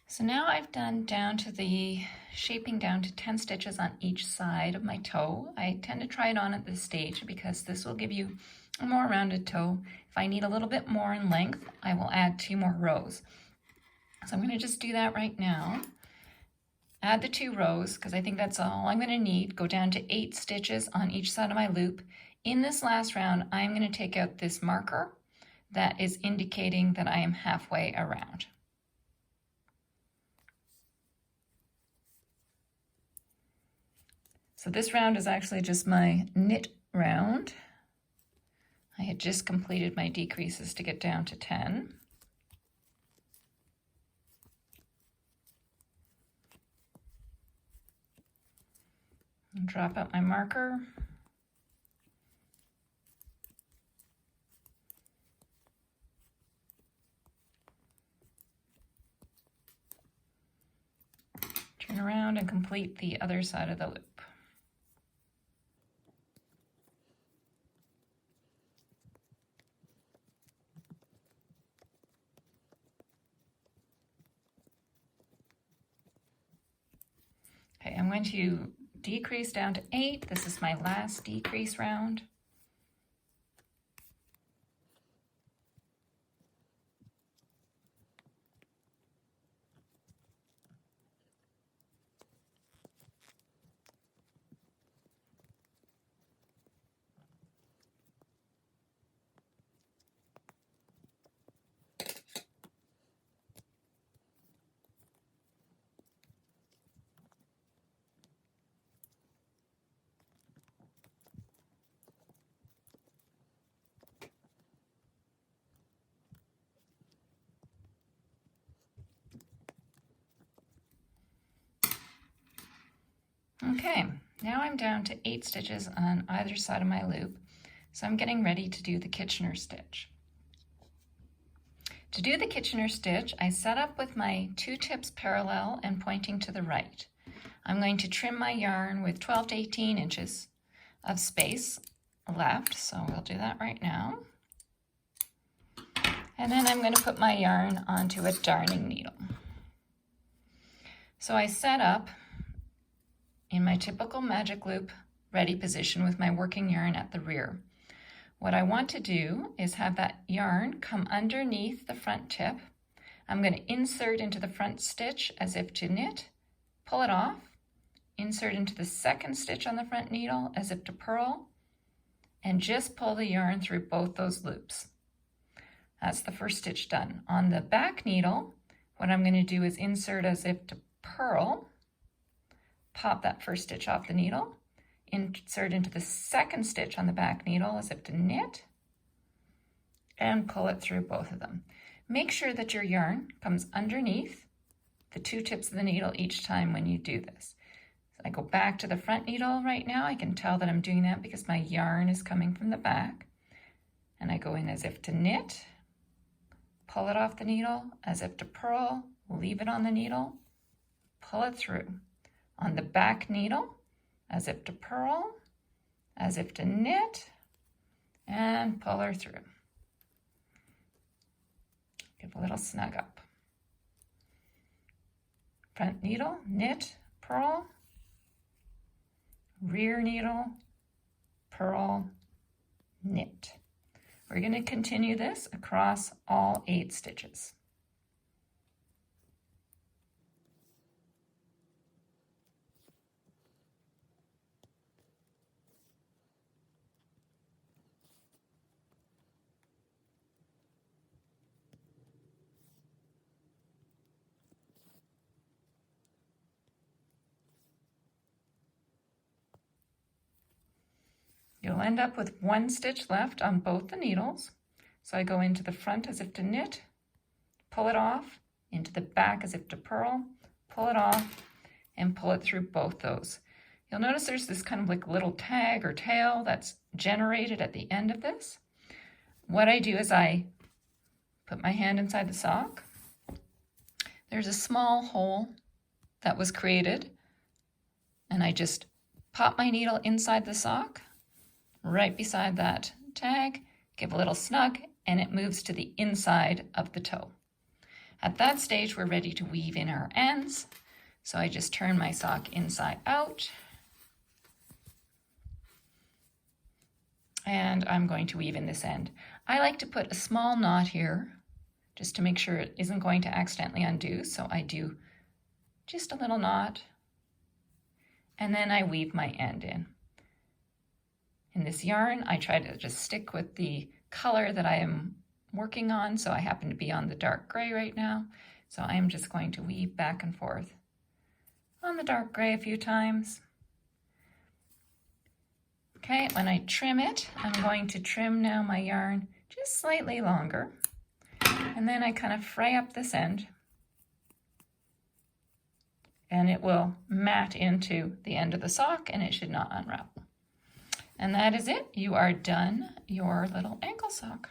So now I've done shaping down to 10 stitches on each side of my toe. I tend to try it on at this stage because this will give you a more rounded toe. If I need a little bit more in length, I will add 2 more rows. So I'm going to just do that right now. Add the 2 rows because I think that's all I'm going to need. Go down to 8 stitches on each side of my loop. In this last round, I'm going to take out this marker that is indicating that I am halfway around. So this round is actually just my knit round. I had just completed my decreases to get down to 10. And drop out my marker. Turn around and complete the other side of the loop. Okay, I'm going to decrease down to 8. This is my last decrease round. Okay, now I'm down to 8 stitches on either side of my loop, so I'm getting ready to do the Kitchener stitch. To do the Kitchener stitch, I set up with my 2 tips parallel and pointing to the right. I'm going to trim my yarn with 12 to 18 inches of space left, so we'll do that right now. And then I'm going to put my yarn onto a darning needle. So I set up in my typical magic loop ready position with my working yarn at the rear. What I want to do is have that yarn come underneath the front tip. I'm going to insert into the front stitch as if to knit, pull it off, insert into the second stitch on the front needle as if to purl, and just pull the yarn through both those loops. That's the first stitch done. On the back needle, what I'm going to do is insert as if to purl, pop that first stitch off the needle, insert into the second stitch on the back needle as if to knit, and pull it through both of them. Make sure that your yarn comes underneath the 2 tips of the needle each time when you do this. So I go back to the front needle right now. I can tell that I'm doing that because my yarn is coming from the back. And I go in as if to knit, pull it off the needle, as if to purl, leave it on the needle, pull it through. On the back needle, as if to purl, as if to knit, and pull her through. Give a little snug up. Front needle, knit, purl, rear needle, purl, knit. We're going to continue this across all 8 stitches. You'll end up with 1 stitch left on both the needles. So I go into the front as if to knit, pull it off, into the back as if to purl, pull it off, and pull it through both those. You'll notice there's this kind of like little tag or tail that's generated at the end of this. What I do is I put my hand inside the sock. There's a small hole that was created, and I just pop my needle inside the sock, right beside that tag, give a little snug, and it moves to the inside of the toe. At that stage, we're ready to weave in our ends. So I just turn my sock inside out. And I'm going to weave in this end. I like to put a small knot here just to make sure it isn't going to accidentally undo. So I do just a little knot, and then I weave my end in. In this yarn, I try to just stick with the color that I am working on. So I happen to be on the dark gray right now. So I'm just going to weave back and forth on the dark gray a few times. Okay, when I trim it, I'm going to trim now my yarn just slightly longer. And then I kind of fray up this end, and it will mat into the end of the sock, and it should not unravel. And that is it. You are done your little ankle sock.